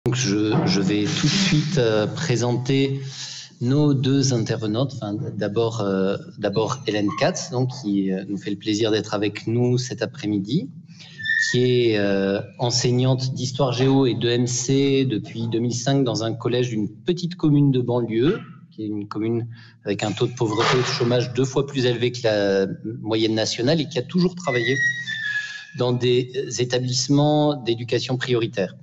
Donc je vais tout de suite présenter nos deux intervenantes. Enfin, d'abord Hélène Katz, donc, qui nous fait le plaisir d'être avec nous cet après-midi, qui est enseignante d'histoire géo et de MC depuis 2005 dans un collège d'une petite commune de banlieue, qui est une commune avec un taux de pauvreté et de chômage 2 fois plus élevé que la moyenne nationale et qui a toujours travaillé dans des établissements d'éducation prioritaire.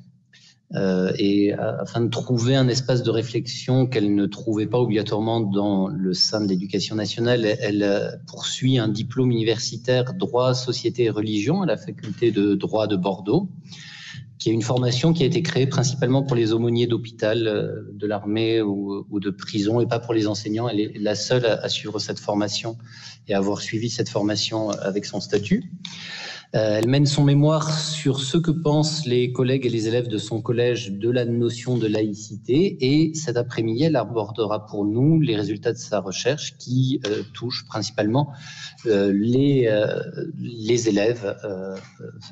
Et afin de trouver un espace de réflexion qu'elle ne trouvait pas obligatoirement dans le sein de l'éducation nationale, elle poursuit un diplôme universitaire droit, société et religion à la faculté de droit de Bordeaux, qui est une formation qui a été créée principalement pour les aumôniers d'hôpital, de l'armée ou de prison, et pas pour les enseignants. Elle est la seule à suivre cette formation et à avoir suivi cette formation avec son statut. Elle mène son mémoire sur ce que pensent les collègues et les élèves de son collège de la notion de laïcité, et cet après-midi, elle abordera pour nous les résultats de sa recherche qui touchent principalement les élèves,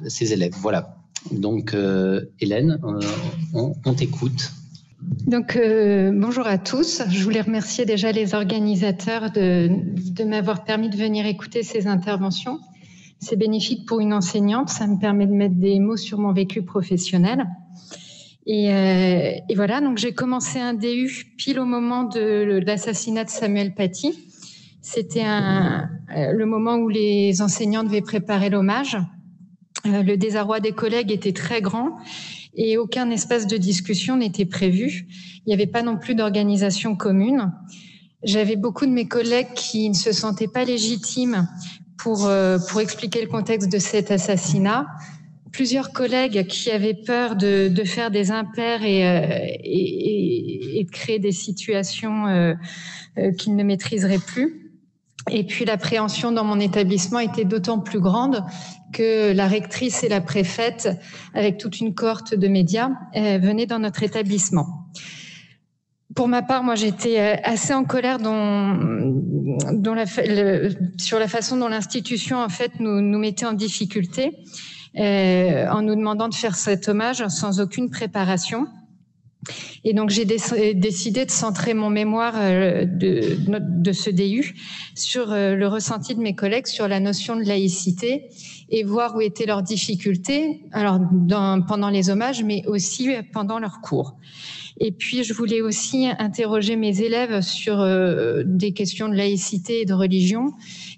ses élèves. Voilà. Donc, Hélène, on t'écoute. Donc, bonjour à tous. Je voulais remercier déjà les organisateurs de m'avoir permis de venir écouter ces interventions. C'est bénéfique pour une enseignante, ça me permet de mettre des mots sur mon vécu professionnel. Et voilà, donc j'ai commencé un DU pile au moment de l'assassinat de Samuel Paty. C'était le moment où les enseignants devaient préparer l'hommage. Le désarroi des collègues était très grand et aucun espace de discussion n'était prévu. Il n'y avait pas non plus d'organisation commune. J'avais beaucoup de mes collègues qui ne se sentaient pas légitimes pour expliquer le contexte de cet assassinat. Plusieurs collègues qui avaient peur de faire des impairs et de créer des situations qu'ils ne maîtriseraient plus. Et puis l'appréhension dans mon établissement était d'autant plus grande que la rectrice et la préfète, avec toute une cohorte de médias, venaient dans notre établissement. Pour ma part, moi, j'étais assez en colère sur la façon dont l'institution, en fait, nous mettait en difficulté en nous demandant de faire cet hommage sans aucune préparation. Et donc, j'ai décidé de centrer mon mémoire de ce DU sur le ressenti de mes collègues sur la notion de laïcité et voir où étaient leurs difficultés, alors pendant les hommages, mais aussi pendant leurs cours. Et puis, je voulais aussi interroger mes élèves sur des questions de laïcité et de religion.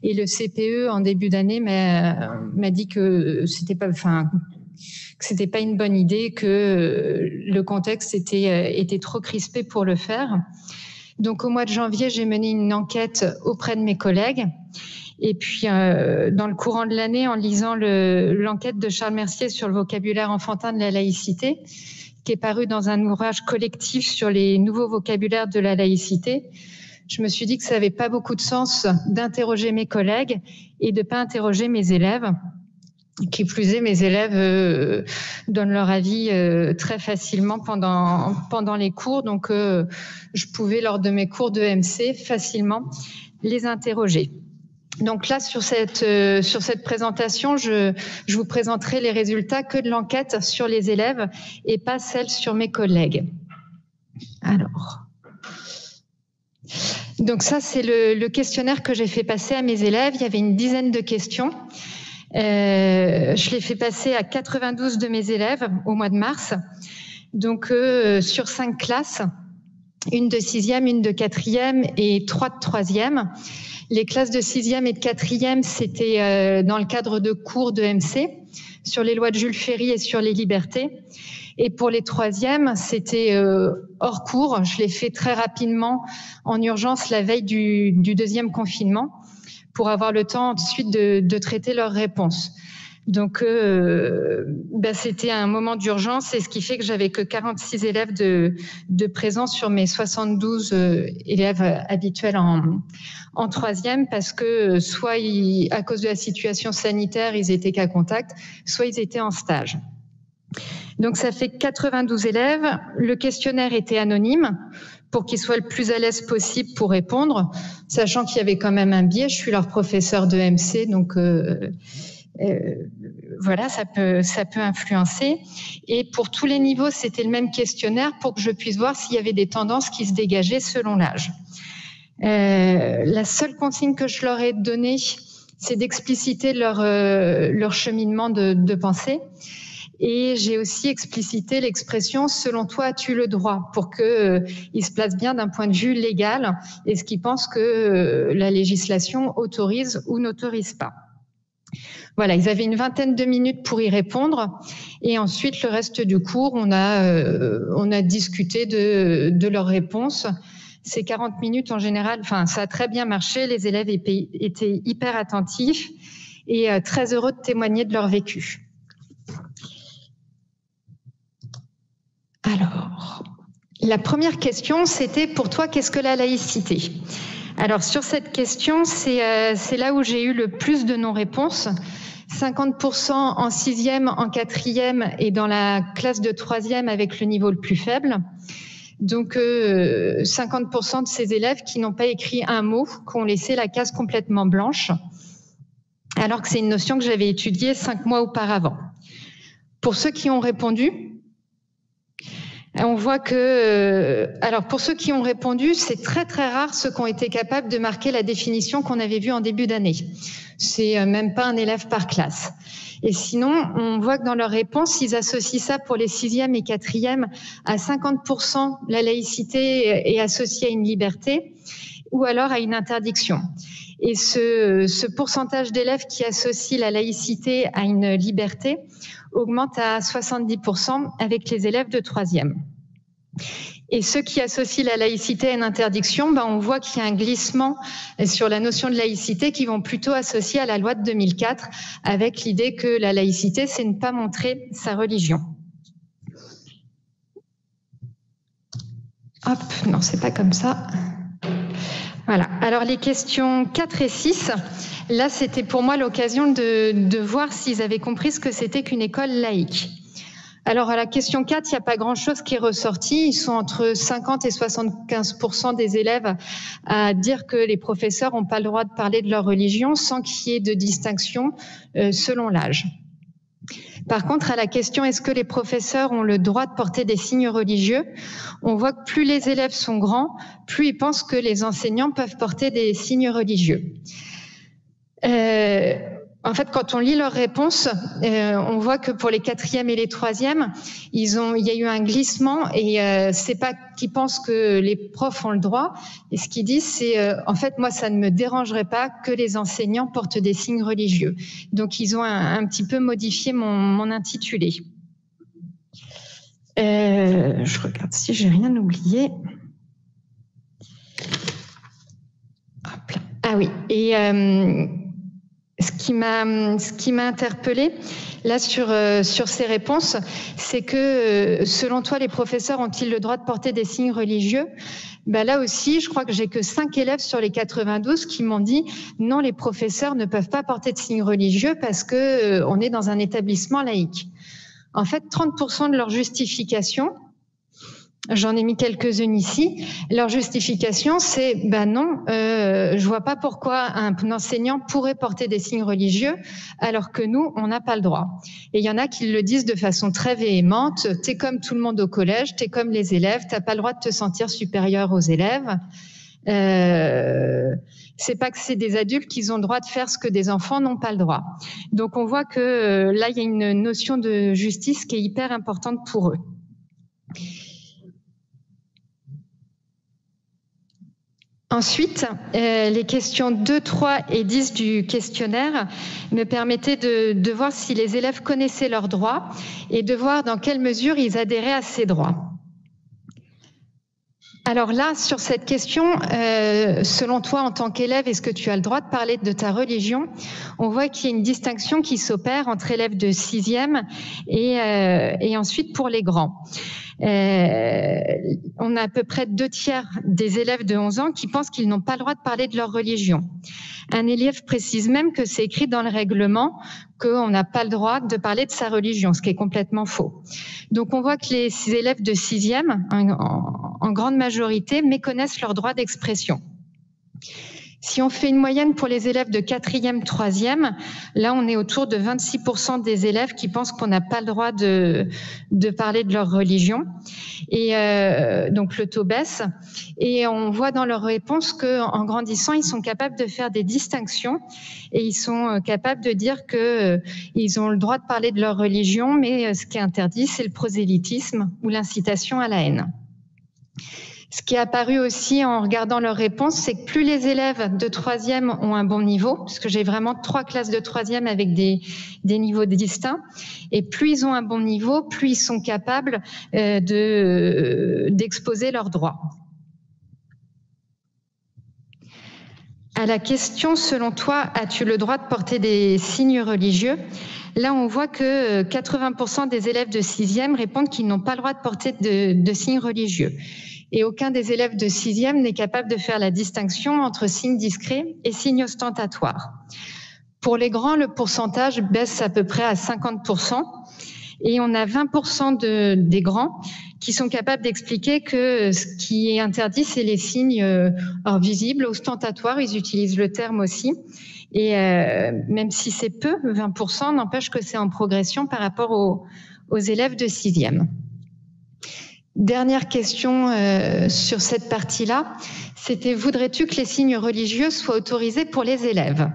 Et le CPE, en début d'année, m'a dit que c'était pas une bonne idée, que le contexte était trop crispé pour le faire. Donc, au mois de janvier, j'ai mené une enquête auprès de mes collègues. Et puis, dans le courant de l'année, en lisant l'enquête de Charles Mercier sur le vocabulaire enfantin de la laïcité, qui est paru dans un ouvrage collectif sur les nouveaux vocabulaires de la laïcité, je me suis dit que ça n'avait pas beaucoup de sens d'interroger mes collègues et de ne pas interroger mes élèves. Qui plus est, mes élèves donnent leur avis très facilement pendant les cours, donc je pouvais, lors de mes cours de MC, facilement les interroger. Donc là, sur cette présentation, je vous présenterai les résultats que de l'enquête sur les élèves et pas celle sur mes collègues. Alors, donc ça, c'est le questionnaire que j'ai fait passer à mes élèves. Il y avait une dizaine de questions. Je l'ai fait passer à 92 de mes élèves au mois de mars. Donc, sur 5 classes, une de 6e, une de 4e et 3 de 3e. Les classes de 6e et de 4e, c'était dans le cadre de cours de MC sur les lois de Jules Ferry et sur les libertés. Et pour les 3e, c'était hors cours. Je l'ai fait très rapidement en urgence la veille du 2e confinement pour avoir le temps ensuite de traiter leurs réponses. Donc, c'était un moment d'urgence, et ce qui fait que j'avais que 46 élèves de présence sur mes 72 élèves habituels en 3e, parce que soit à cause de la situation sanitaire, ils étaient cas contact, soit ils étaient en stage. Donc, ça fait 92 élèves. Le questionnaire était anonyme pour qu'ils soient le plus à l'aise possible pour répondre, sachant qu'il y avait quand même un biais. Je suis leur professeur de MC, donc Voilà, ça peut influencer. Et pour tous les niveaux, c'était le même questionnaire pour que je puisse voir s'il y avait des tendances qui se dégageaient selon l'âge. La seule consigne que je leur ai donnée, c'est d'expliciter leur cheminement de pensée. Et j'ai aussi explicité l'expression « selon toi, as-tu le droit ?» pour qu'ils se placent bien d'un point de vue légal et ce qu'ils pensent que la législation autorise ou n'autorise pas. Voilà, ils avaient une vingtaine de minutes pour y répondre et ensuite le reste du cours, on a discuté de leurs réponses. Ces 40 minutes en général, enfin ça a très bien marché, les élèves étaient hyper attentifs et très heureux de témoigner de leur vécu. Alors, la première question, c'était pour toi, qu'est-ce que la laïcité? Alors, sur cette question, c'est là où j'ai eu le plus de non-réponses. 50% en 6e, en 4e et dans la classe de 3e avec le niveau le plus faible. Donc, 50% de ces élèves qui n'ont pas écrit un mot, qui ont laissé la case complètement blanche, alors que c'est une notion que j'avais étudiée 5 mois auparavant. Pour ceux qui ont répondu, on voit que, alors pour ceux qui ont répondu, c'est très très rare ceux qui ont été capables de marquer la définition qu'on avait vue en début d'année. C'est même pas un élève par classe. Et sinon, on voit que dans leurs réponses, ils associent ça pour les 6e et 4e à 50%, la laïcité est associée à une liberté ou alors à une interdiction. Et ce pourcentage d'élèves qui associent la laïcité à une liberté augmente à 70% avec les élèves de 3e. Et ceux qui associent la laïcité à une interdiction, on voit qu'il y a un glissement sur la notion de laïcité qui vont plutôt associer à la loi de 2004 avec l'idée que la laïcité, c'est ne pas montrer sa religion. Hop, non, c'est pas comme ça. Voilà. Alors les questions 4 et 6, là c'était pour moi l'occasion de voir s'ils avaient compris ce que c'était qu'une école laïque. Alors à la question 4, il n'y a pas grand-chose qui est ressorti. Ils sont entre 50 et 75% des élèves à dire que les professeurs n'ont pas le droit de parler de leur religion sans qu'il y ait de distinction selon l'âge. Par contre, à la question « est-ce que les professeurs ont le droit de porter des signes religieux ?», on voit que plus les élèves sont grands, plus ils pensent que les enseignants peuvent porter des signes religieux. En fait, quand on lit leurs réponses, on voit que pour les 4e et les 3e, il y a eu un glissement et c'est pas qu'ils pensent que les profs ont le droit. Et ce qu'ils disent, c'est en fait, moi, ça ne me dérangerait pas que les enseignants portent des signes religieux. Donc, ils ont un petit peu modifié mon intitulé. Je regarde si j'ai rien oublié. Hop là. Ah oui. Et ce qui m'a interpellée là sur ces réponses, c'est que selon toi, les professeurs ont-ils le droit de porter des signes religieux ? Là aussi, je crois que j'ai que 5 élèves sur les 92 qui m'ont dit non, les professeurs ne peuvent pas porter de signes religieux parce que on est dans un établissement laïque. En fait, 30% de leur justification, j'en ai mis quelques-unes ici. Leur justification, c'est non, je vois pas pourquoi un enseignant pourrait porter des signes religieux alors que nous, on n'a pas le droit. Et il y en a qui le disent de façon très véhémente. T'es comme tout le monde au collège, t'es comme les élèves, t'as pas le droit de te sentir supérieur aux élèves. C'est pas que c'est des adultes qui ont le droit de faire ce que des enfants n'ont pas le droit. Donc on voit que là, il y a une notion de justice qui est hyper importante pour eux. Ensuite, les questions 2, 3 et 10 du questionnaire me permettaient de voir si les élèves connaissaient leurs droits et de voir dans quelle mesure ils adhéraient à ces droits. Alors là, sur cette question, selon toi, en tant qu'élève, est-ce que tu as le droit de parler de ta religion ? On voit qu'il y a une distinction qui s'opère entre élèves de 6e et ensuite pour les grands. On a à peu près 2/3 des élèves de 11 ans qui pensent qu'ils n'ont pas le droit de parler de leur religion. Un élève précise même que c'est écrit dans le règlement qu'on n'a pas le droit de parler de sa religion, ce qui est complètement faux. Donc on voit que les élèves de 6e, en grande majorité, méconnaissent leur droit d'expression. Si on fait une moyenne pour les élèves de 4e, 3e, là, on est autour de 26% des élèves qui pensent qu'on n'a pas le droit de parler de leur religion. Et donc, le taux baisse. Et on voit dans leurs réponses qu'en grandissant, ils sont capables de faire des distinctions et ils sont capables de dire qu'ils ont le droit de parler de leur religion, mais ce qui est interdit, c'est le prosélytisme ou l'incitation à la haine. Ce qui est apparu aussi en regardant leurs réponses, c'est que plus les élèves de 3e ont un bon niveau, parce que j'ai vraiment 3 classes de 3e avec des niveaux distincts, et plus ils ont un bon niveau, plus ils sont capables d'exposer leurs droits. À la question, selon toi, as-tu le droit de porter des signes religieux ? Là, on voit que 80% des élèves de 6e répondent qu'ils n'ont pas le droit de porter de signes religieux. Et aucun des élèves de 6e n'est capable de faire la distinction entre signes discrets et signes ostentatoires. Pour les grands, le pourcentage baisse à peu près à 50%. Et on a 20% des grands qui sont capables d'expliquer que ce qui est interdit, c'est les signes visibles, ostentatoires, ils utilisent le terme aussi. Et même si c'est peu, 20%, n'empêche que c'est en progression par rapport aux élèves de 6e. Dernière question sur cette partie-là, c'était: voudrais-tu que les signes religieux soient autorisés pour les élèves ?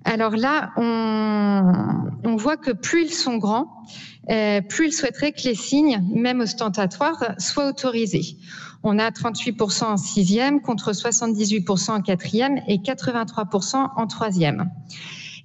Alors là, on voit que plus ils sont grands, plus ils souhaiteraient que les signes, même ostentatoires, soient autorisés. On a 38% en 6e contre 78% en 4e et 83% en 3e.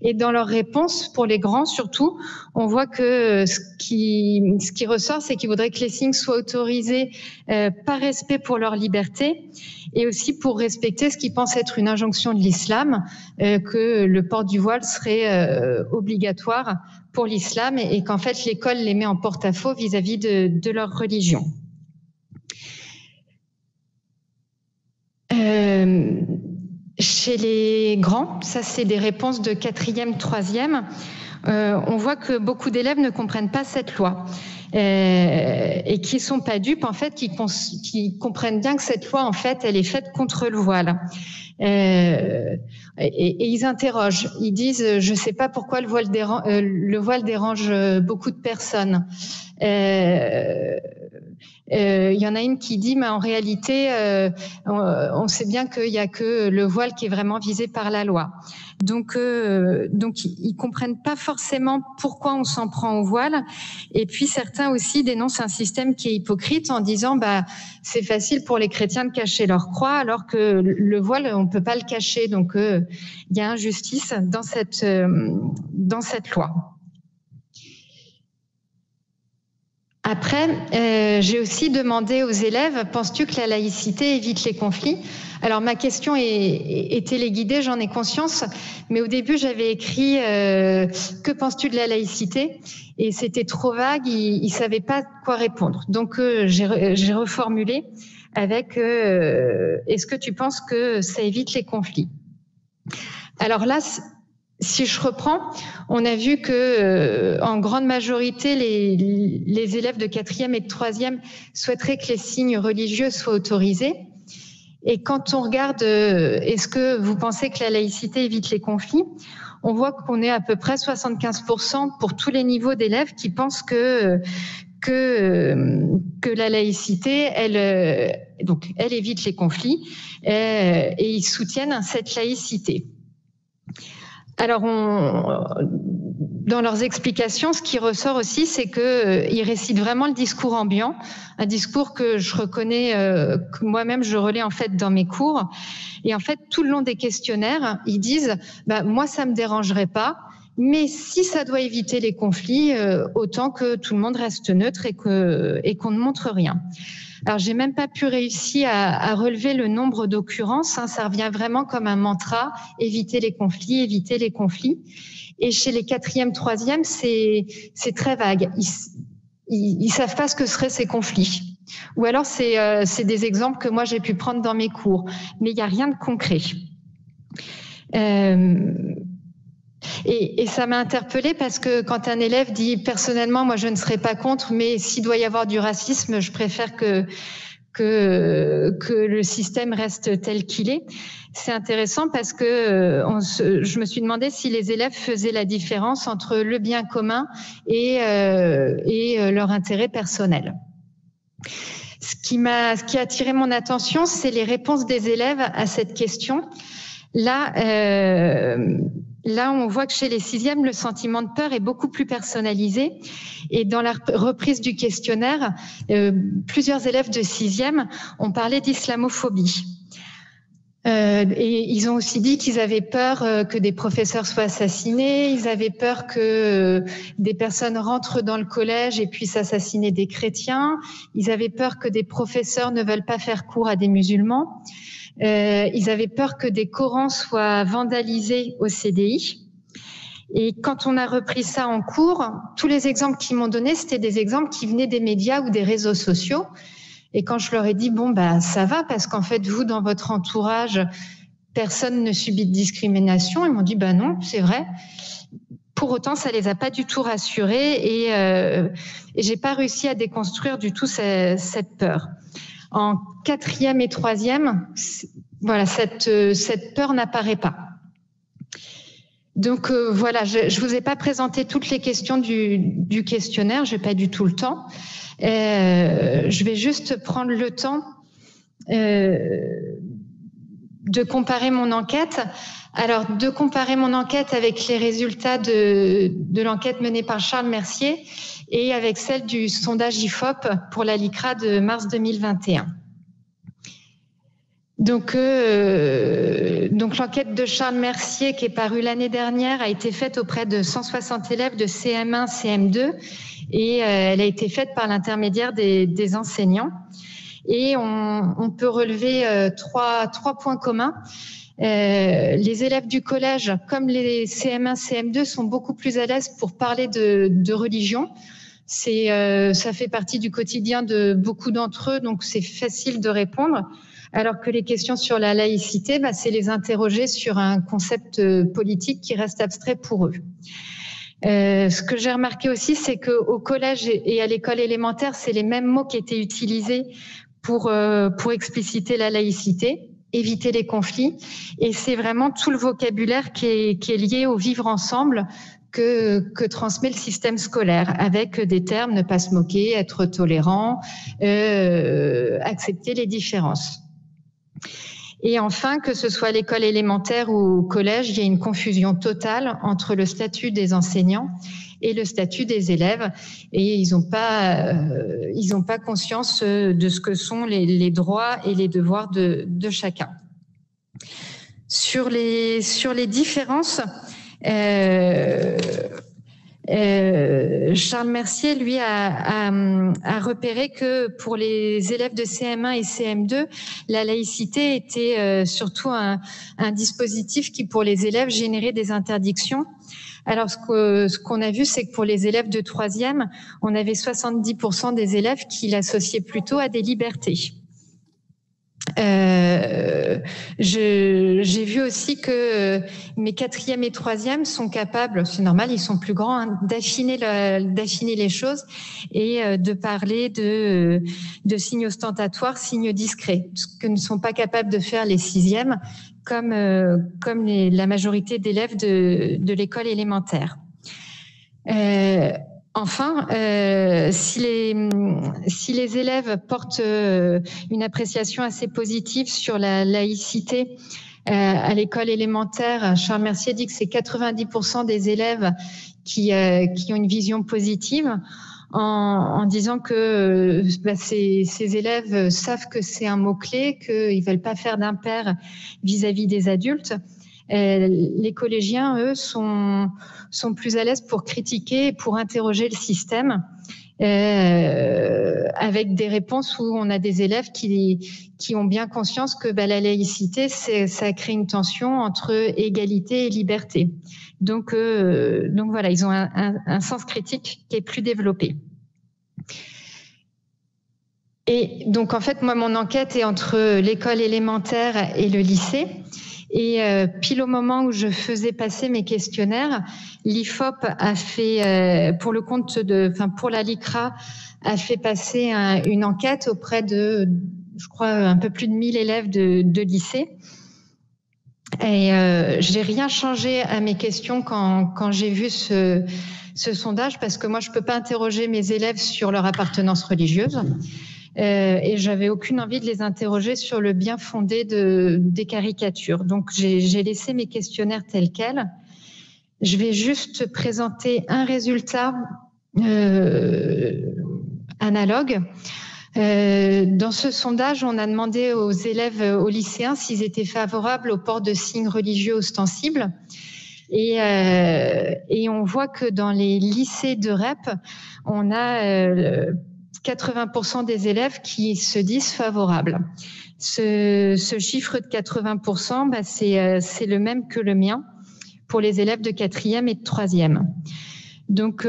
Et dans leurs réponses, pour les grands surtout, on voit que ce qui ressort, c'est qu'ils voudraient que les signes soient autorisés par respect pour leur liberté et aussi pour respecter ce qu'ils pensent être une injonction de l'islam, que le port du voile serait obligatoire pour l'islam et qu'en fait l'école les met en porte-à-faux vis-à-vis de leur religion. Chez les grands, ça c'est des réponses de 4e, 3e, on voit que beaucoup d'élèves ne comprennent pas cette loi et qui sont pas dupes en fait, qui comprennent bien que cette loi en fait, elle est faite contre le voile. Et ils interrogent, ils disent: je sais pas pourquoi le voile dérange beaucoup de personnes. Il y en a une qui dit: mais en réalité, on sait bien qu'il n'y a que le voile qui est vraiment visé par la loi. Donc ils comprennent pas forcément pourquoi on s'en prend au voile. Et puis certains aussi dénoncent un système qui est hypocrite en disant: c'est facile pour les chrétiens de cacher leur croix, alors que le voile, on peut pas le cacher. Donc il y a injustice dans cette loi. Après, j'ai aussi demandé aux élèves: penses-tu que la laïcité évite les conflits ? Alors ma question est téléguidée, j'en ai conscience, mais au début j'avais écrit que penses-tu de la laïcité ? Et c'était trop vague, ils savaient pas quoi répondre. Donc j'ai reformulé avec est-ce que tu penses que ça évite les conflits ? Alors là, si je reprends, on a vu que en grande majorité, les élèves de 4e et de 3e souhaiteraient que les signes religieux soient autorisés. Et quand on regarde, est-ce que vous pensez que la laïcité évite les conflits ? On voit qu'on est à peu près 75% pour tous les niveaux d'élèves qui pensent que la laïcité, elle évite les conflits et ils soutiennent cette laïcité. Alors, dans leurs explications, ce qui ressort aussi, c'est qu'ils récitent vraiment le discours ambiant, un discours que je reconnais, que moi-même je relais en fait dans mes cours. Et en fait, tout le long des questionnaires, ils disent moi, ça me dérangerait pas, mais si ça doit éviter les conflits, autant que tout le monde reste neutre et qu'on ne montre rien. Alors, j'ai même pas pu réussir à relever le nombre d'occurrences. Ça revient vraiment comme un mantra: éviter les conflits, éviter les conflits. Et chez les 4e, 3e, c'est très vague. Ils savent pas ce que seraient ces conflits. Ou alors, c'est des exemples que moi j'ai pu prendre dans mes cours. Mais il n'y a rien de concret. Et ça m'a interpellée parce que quand un élève dit: personnellement, moi je ne serais pas contre, mais s'il doit y avoir du racisme, je préfère que que le système reste tel qu'il est. C'est intéressant parce que je me suis demandé si les élèves faisaient la différence entre le bien commun et leur intérêt personnel. Ce qui a attiré mon attention, c'est les réponses des élèves à cette question. Là, on voit que chez les sixièmes, le sentiment de peur est beaucoup plus personnalisé. Et dans la reprise du questionnaire, plusieurs élèves de sixième ont parlé d'islamophobie. Et ils ont aussi dit qu'ils avaient peur que des professeurs soient assassinés, ils avaient peur que des personnes rentrent dans le collège et puissent assassiner des chrétiens, ils avaient peur que des professeurs ne veulent pas faire cours à des musulmans, ils avaient peur que des Corans soient vandalisés au CDI. Et quand on a repris ça en cours, tous les exemples qu'ils m'ont donnés, c'était des exemples qui venaient des médias ou des réseaux sociaux. Et quand je leur ai dit, bon, bah, ça va, parce qu'en fait, vous, dans votre entourage, personne ne subit de discrimination, ils m'ont dit, bah non, c'est vrai. Pour autant, ça les a pas du tout rassurés et j'ai pas réussi à déconstruire du tout cette peur. En quatrième et troisième, voilà, cette peur n'apparaît pas. Donc voilà, je vous ai pas présenté toutes les questions du questionnaire, j'ai pas du tout le temps. Je vais juste prendre le temps de comparer mon enquête. Alors, de comparer mon enquête avec les résultats de l'enquête menée par Charles Mercier et avec celle du sondage IFOP pour la LICRA de mars 2021. Donc l'enquête de Charles Mercier, qui est parue l'année dernière, a été faite auprès de 160 élèves de CM1, CM2, et elle a été faite par l'intermédiaire des enseignants. Et on peut relever trois points communs. Les élèves du collège, comme les CM1, CM2, sont beaucoup plus à l'aise pour parler de religion. Ça fait partie du quotidien de beaucoup d'entre eux, donc c'est facile de répondre. Alors que les questions sur la laïcité, c'est les interroger sur un concept politique qui reste abstrait pour eux. Ce que j'ai remarqué aussi, c'est qu'au collège et à l'école élémentaire, c'est les mêmes mots qui étaient utilisés pour expliciter la laïcité, éviter les conflits. Et c'est vraiment tout le vocabulaire qui est lié au vivre ensemble que transmet le système scolaire, avec des termes, ne pas se moquer, être tolérant, accepter les différences. Et enfin, que ce soit à l'école élémentaire ou au collège, il y a une confusion totale entre le statut des enseignants et le statut des élèves. Et ils n'ont pas conscience de ce que sont les droits et les devoirs de chacun. Sur les différences, Charles Mercier, lui, a repéré que pour les élèves de CM1 et CM2, la laïcité était surtout un dispositif qui, pour les élèves, générait des interdictions. Alors, ce qu'on a vu, c'est que pour les élèves de troisième, on avait 70% des élèves qui l'associaient plutôt à des libertés. J'ai vu aussi que mes quatrième et troisième sont capables, c'est normal, ils sont plus grands, d'affiner les choses et de parler de signes ostentatoires, signes discrets, ce que ne sont pas capables de faire les sixièmes, comme la majorité d'élèves de l'école élémentaire. Enfin, si les élèves portent une appréciation assez positive sur la laïcité à l'école élémentaire, Charles Mercier dit que c'est 90% des élèves qui ont une vision positive, en disant que ces élèves savent que c'est un mot-clé, qu'ils ne veulent pas faire d'impair vis-à-vis des adultes. Les collégiens, eux, sont plus à l'aise pour critiquer et pour interroger le système, avec des réponses où on a des élèves qui ont bien conscience que la laïcité, ça crée une tension entre égalité et liberté. Donc voilà, ils ont un sens critique qui est plus développé. Et donc en fait, moi, mon enquête est entre l'école élémentaire et le lycée. Et pile au moment où je faisais passer mes questionnaires, l'IFOP a fait, pour la LICRA, a fait passer une enquête auprès de je crois, un peu plus de 1000 élèves de lycée. Et j'ai rien changé à mes questions quand j'ai vu ce sondage, parce que moi, je peux pas interroger mes élèves sur leur appartenance religieuse. Et j'avais aucune envie de les interroger sur le bien fondé des caricatures. Donc, j'ai laissé mes questionnaires tels quels. Je vais juste présenter un résultat analogue. Dans ce sondage, on a demandé aux élèves, aux lycéens, s'ils étaient favorables au port de signes religieux ostensibles. Et on voit que dans les lycées de REP, on a 80% des élèves qui se disent favorables. Ce chiffre de 80%, c'est le même que le mien pour les élèves de 4e et de 3e. Donc,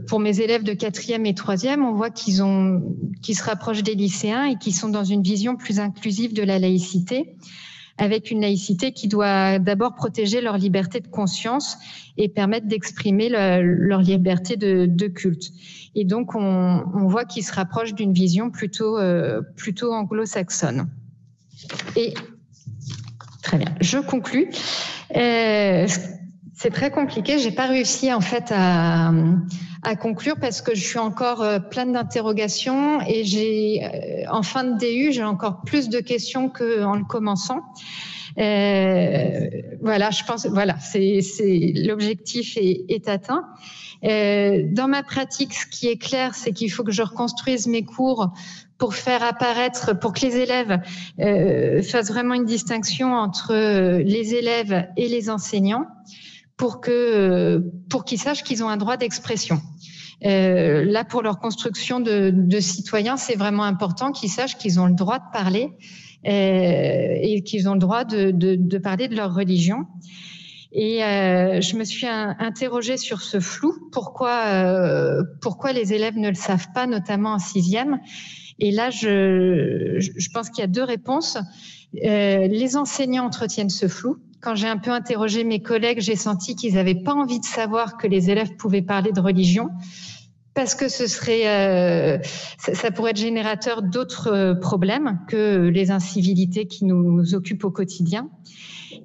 pour mes élèves de 4e et 3e, on voit qu'ils se rapprochent des lycéens et qu'ils sont dans une vision plus inclusive de la laïcité, avec une laïcité qui doit d'abord protéger leur liberté de conscience et permettre d'exprimer leur liberté de culte. Et donc, on voit qu'ils se rapprochent d'une vision plutôt anglo-saxonne. Et très bien, je conclus. C'est très compliqué. J'ai pas réussi en fait à conclure parce que je suis encore pleine d'interrogations et en fin de DU, j'ai encore plus de questions qu'en le commençant. Voilà, je pense, voilà, c'est l'objectif est atteint. Dans ma pratique, ce qui est clair, c'est qu'il faut que je reconstruise mes cours pour faire apparaître, pour que les élèves fassent vraiment une distinction entre les élèves et les enseignants, pour qu'ils sachent qu'ils ont un droit d'expression. Là, pour leur construction de citoyens, c'est vraiment important qu'ils sachent qu'ils ont le droit de parler et qu'ils ont le droit de parler de leur religion. Et je me suis interrogée sur ce flou. Pourquoi les élèves ne le savent pas, notamment en 6e? Et là, je pense qu'il y a deux réponses. Les enseignants entretiennent ce flou. Quand j'ai un peu interrogé mes collègues, j'ai senti qu'ils n'avaient pas envie de savoir que les élèves pouvaient parler de religion parce que ça pourrait être générateur d'autres problèmes que les incivilités qui nous occupent au quotidien.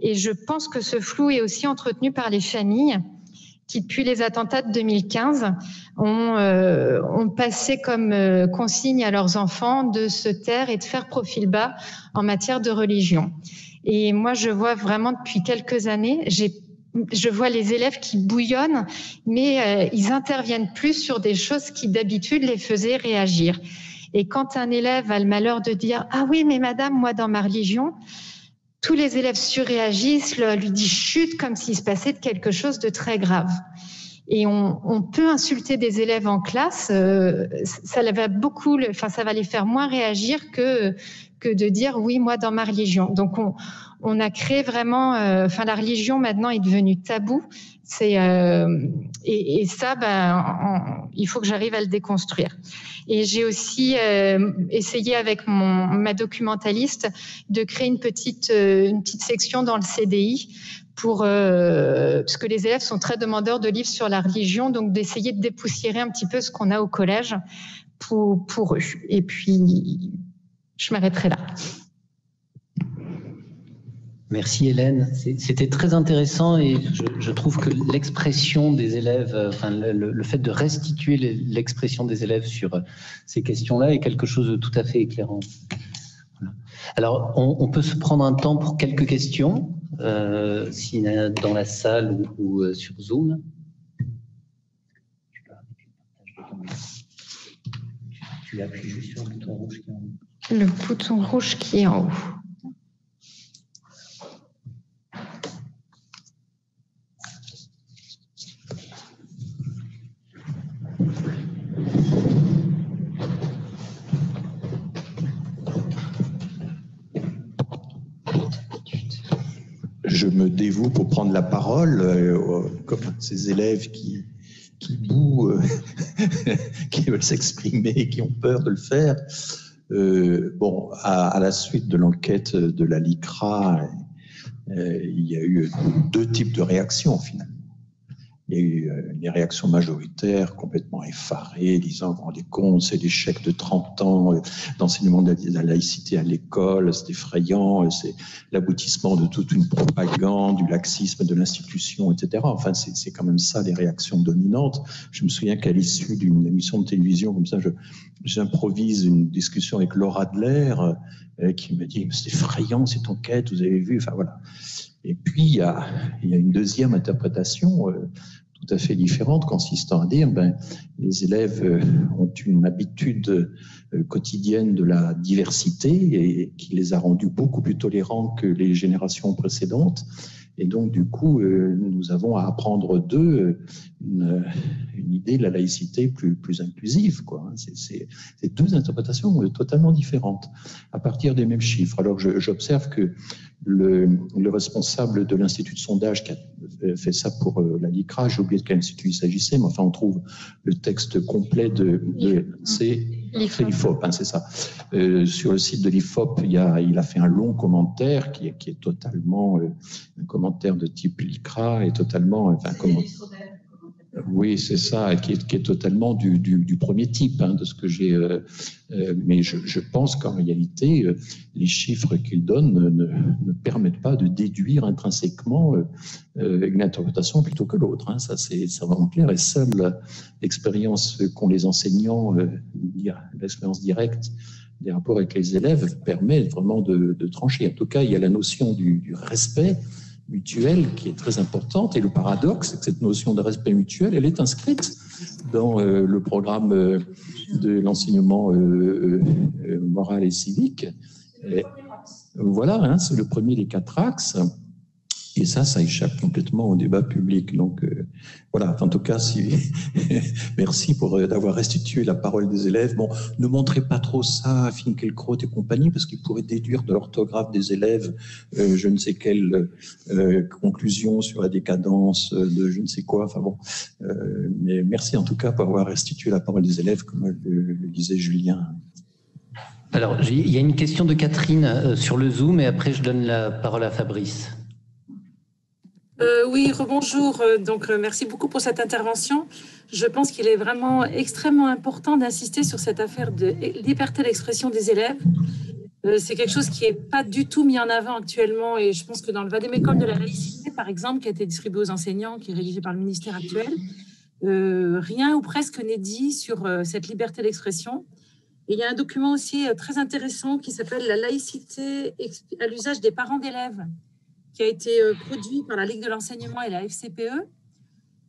Et je pense que ce flou est aussi entretenu par les familles qui, depuis les attentats de 2015, ont passé comme consigne à leurs enfants de se taire et de faire profil bas en matière de religion. Et moi, je vois vraiment depuis quelques années, je vois les élèves qui bouillonnent, mais ils interviennent plus sur des choses qui d'habitude les faisaient réagir. Et quand un élève a le malheur de dire « Ah oui, mais madame, moi dans ma religion », tous les élèves surréagissent, lui disent chut, comme s'il se passait quelque chose de très grave. Et on peut insulter des élèves en classe, ça va les faire moins réagir que de dire oui, moi dans ma religion. Donc on a créé vraiment, la religion maintenant est devenue tabou. Et ça, il faut que j'arrive à le déconstruire. Et j'ai aussi essayé avec ma documentaliste de créer une petite section dans le CDI parce que les élèves sont très demandeurs de livres sur la religion, donc d'essayer de dépoussiérer un petit peu ce qu'on a au collège pour eux. Et puis, je m'arrêterai là. Merci Hélène. C'était très intéressant et je trouve que l'expression des élèves, le fait de restituer l'expression des élèves sur ces questions-là est quelque chose de tout à fait éclairant. Voilà. Alors, on peut se prendre un temps pour quelques questions, s'il y en a dans la salle ou sur Zoom. Tu appuies juste sur le bouton rouge qui est en haut. Le bouton rouge qui est en haut. Je me dévoue pour prendre la parole, comme ces élèves qui bouent, qui veulent s'exprimer, qui ont peur de le faire. À la suite de l'enquête de la LICRA, il y a eu deux types de réactions finalement. il y a eu des réactions majoritaires complètement effarées, disant, vous vous rendez compte, c'est l'échec de 30 ans d'enseignement de la laïcité à l'école, c'est effrayant, c'est l'aboutissement de toute une propagande, du laxisme de l'institution, etc. Enfin, c'est quand même ça les réactions dominantes. Je me souviens qu'à l'issue d'une émission de télévision, comme ça, j'improvise une discussion avec Laura Adler, qui me dit, c'est effrayant cette enquête, vous avez vu, enfin voilà. Et puis, il y a une deuxième interprétation tout à fait différente, consistant à dire les élèves ont une habitude quotidienne de la diversité et qui les a rendus beaucoup plus tolérants que les générations précédentes. Et donc, du coup, nous avons à apprendre d'eux une idée de la laïcité plus inclusive, quoi. C'est deux interprétations totalement différentes à partir des mêmes chiffres. Alors, j'observe que le responsable de l'Institut de sondage qui a fait ça pour la LICRA, j'ai oublié de quel institut il s'agissait, mais enfin, on trouve le texte complet c'est l'IFOP, c'est ça. Sur le site de l'IFOP, il a fait un long commentaire qui est totalement un commentaire de type LICRA et totalement, oui, c'est ça, qui est totalement du premier type, de ce que j'ai. Mais je pense qu'en réalité, les chiffres qu'il donne ne permettent pas de déduire intrinsèquement une interprétation plutôt que l'autre. Ça, c'est vraiment clair. Et seule l'expérience qu'ont les enseignants, l'expérience directe des rapports avec les élèves, permet vraiment de trancher. En tout cas, il y a la notion du respect mutuelle qui est très importante, et le paradoxe, c'est que cette notion de respect mutuel, elle est inscrite dans le programme de l'enseignement moral et civique. Et voilà, c'est le premier des 4 axes, et ça échappe complètement au débat public. Donc voilà, en tout cas, merci d'avoir restitué la parole des élèves. Bon, ne montrez pas trop ça à Finkielkraut et compagnie, parce qu'ils pourraient déduire de l'orthographe des élèves je ne sais quelle conclusion sur la décadence de je ne sais quoi. Enfin bon, mais merci en tout cas pour avoir restitué la parole des élèves, comme le disait Julien. Alors, il y a une question de Catherine sur le Zoom, et après je donne la parole à Fabrice. Oui, rebonjour. Donc, merci beaucoup pour cette intervention. Je pense qu'il est vraiment extrêmement important d'insister sur cette affaire de liberté d'expression des élèves. C'est quelque chose qui n'est pas du tout mis en avant actuellement, et je pense que dans le vade-mecum de la laïcité, par exemple, qui a été distribué aux enseignants, qui est rédigé par le ministère actuel, rien ou presque n'est dit sur cette liberté d'expression. Et il y a un document aussi très intéressant qui s'appelle « La laïcité à l'usage des parents d'élèves », qui a été produit par la Ligue de l'enseignement et la FCPE.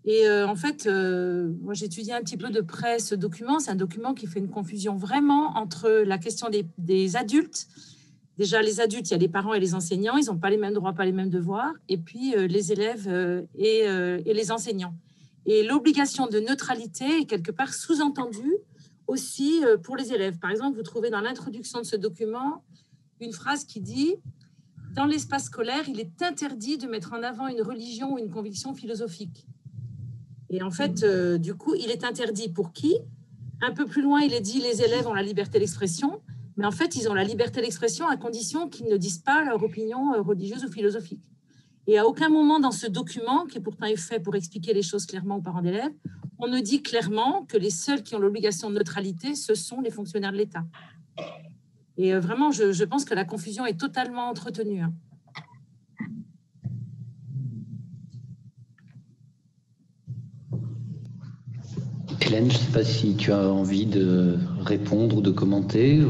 Et en fait, moi j'ai étudié un petit peu de près ce document. C'est un document qui fait une confusion vraiment entre la question des adultes. Déjà, les adultes, il y a les parents et les enseignants, ils n'ont pas les mêmes droits, pas les mêmes devoirs. Et puis les élèves et les enseignants. Et l'obligation de neutralité est quelque part sous-entendue aussi pour les élèves. Par exemple, vous trouvez dans l'introduction de ce document une phrase qui dit: dans l'espace scolaire, il est interdit de mettre en avant une religion ou une conviction philosophique. Et en fait, du coup, il est interdit pour qui? Un peu plus loin, il est dit les élèves ont la liberté d'expression, mais en fait, ils ont la liberté d'expression à condition qu'ils ne disent pas leur opinion religieuse ou philosophique. Et à aucun moment dans ce document, qui pourtant est fait pour expliquer les choses clairement aux parents d'élèves, on ne dit clairement que les seuls qui ont l'obligation de neutralité, ce sont les fonctionnaires de l'État. Et vraiment, je pense que la confusion est totalement entretenue. Hélène, je ne sais pas si tu as envie de répondre ou de commenter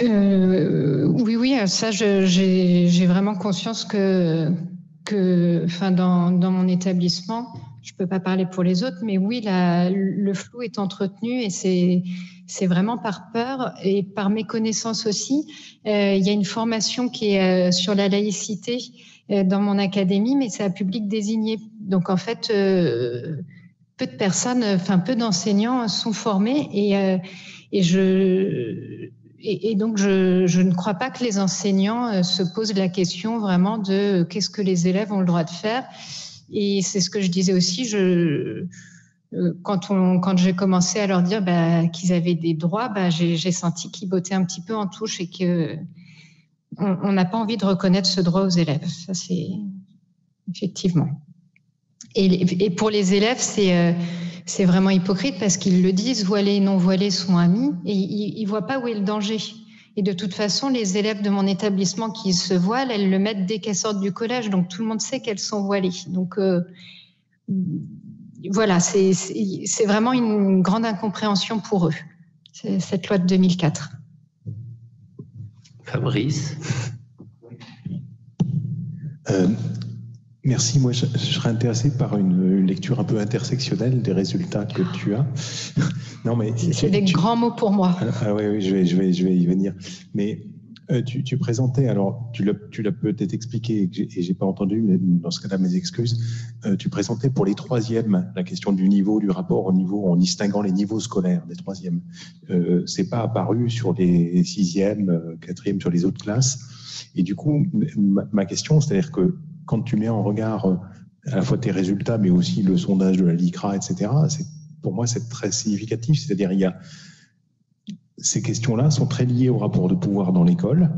Oui, ça, j'ai vraiment conscience que dans mon établissement, je ne peux pas parler pour les autres, mais oui, le flou est entretenu, et c'est vraiment par peur et par méconnaissance aussi. Il y a une formation qui est sur la laïcité dans mon académie, mais c'est à public désigné. Donc en fait, peu de personnes, peu d'enseignants sont formés, et donc je ne crois pas que les enseignants se posent la question vraiment de qu'est-ce que les élèves ont le droit de faire. Et c'est ce que je disais aussi, quand j'ai commencé à leur dire qu'ils avaient des droits, j'ai senti qu'ils bottaient un petit peu en touche, et qu'on n'a pas envie de reconnaître ce droit aux élèves. Ça, c'est effectivement. Et pour les élèves, c'est vraiment hypocrite parce qu'ils le disent, voilés et non voilés sont amis, et ils ne voient pas où est le danger. Et de toute façon, les élèves de mon établissement qui se voilent, elles le mettent dès qu'elles sortent du collège, donc tout le monde sait qu'elles sont voilées. Donc voilà, c'est vraiment une grande incompréhension pour eux, cette loi de 2004. Fabrice. Merci. Moi, je serais intéressé par une lecture un peu intersectionnelle des résultats que tu as. Non, mais c'est des grands mots pour moi. Ah oui, je vais y venir. Mais tu présentais, alors tu l'as peut-être expliqué et j'ai pas entendu, mais dans ce cas-là, mes excuses. Tu présentais pour les troisièmes la question du niveau, du rapport au niveau, en distinguant les niveaux scolaires des troisièmes. C'est pas apparu sur les sixièmes, quatrièmes, sur les autres classes. Et du coup, ma question, c'est-à-dire que quand tu mets en regard à la fois tes résultats, mais aussi le sondage de la LICRA, etc., pour moi, c'est très significatif. C'est-à-dire, ces questions-là sont très liées au rapport de pouvoir dans l'école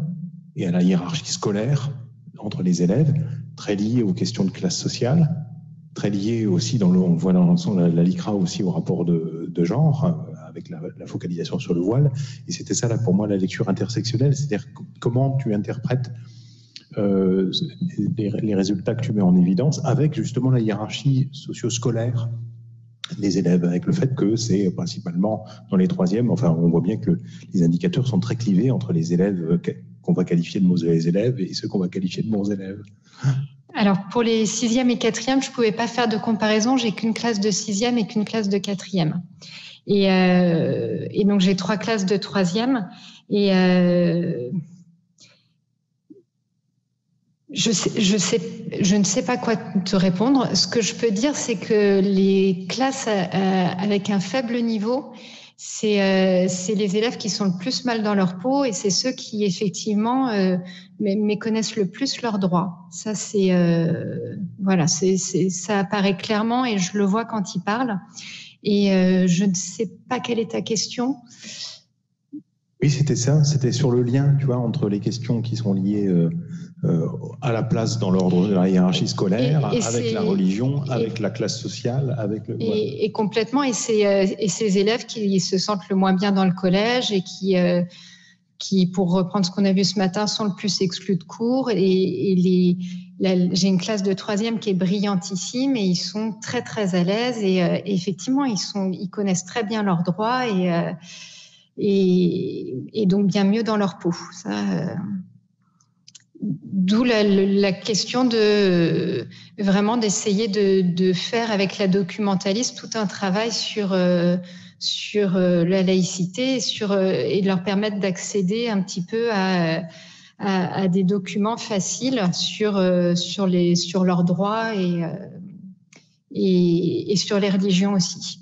et à la hiérarchie scolaire entre les élèves, très liées aux questions de classe sociale, très liées aussi, on voit dans la LICRA aussi au rapport de genre, avec la focalisation sur le voile. Et c'était ça, là, pour moi, la lecture intersectionnelle. C'est-à-dire comment tu interprètes les résultats que tu mets en évidence avec justement la hiérarchie socio-scolaire des élèves, avec le fait que c'est principalement dans les troisièmes, enfin on voit bien que les indicateurs sont très clivés entre les élèves qu'on va qualifier de mauvais élèves et ceux qu'on va qualifier de bons élèves. Alors pour les sixièmes et quatrièmes, je ne pouvais pas faire de comparaison, j'ai qu'une classe de sixième et qu'une classe de quatrième. Et donc j'ai 3 classes de troisième et je ne sais pas quoi te répondre. Ce que je peux dire, c'est que les classes avec un faible niveau, c'est les élèves qui sont le plus mal dans leur peau et c'est ceux qui, effectivement, méconnaissent le plus leurs droits. Ça, voilà, ça apparaît clairement et je le vois quand ils parlent. Et je ne sais pas quelle est ta question. Oui, c'était ça. C'était sur le lien, tu vois, entre les questions qui sont liées à la place dans l'ordre de la hiérarchie scolaire, avec la religion, avec la classe sociale, avec le... Et complètement. Et ces élèves qui se sentent le moins bien dans le collège et qui, pour reprendre ce qu'on a vu ce matin, sont le plus exclus de cours. J'ai une classe de troisième qui est brillantissime et ils sont très, très à l'aise. Et effectivement, ils connaissent très bien leurs droits et donc bien mieux dans leur peau. Ça... D'où la question de vraiment d'essayer de faire avec la documentaliste tout un travail sur la laïcité et de leur permettre d'accéder un petit peu à des documents faciles sur leurs droits et sur les religions aussi.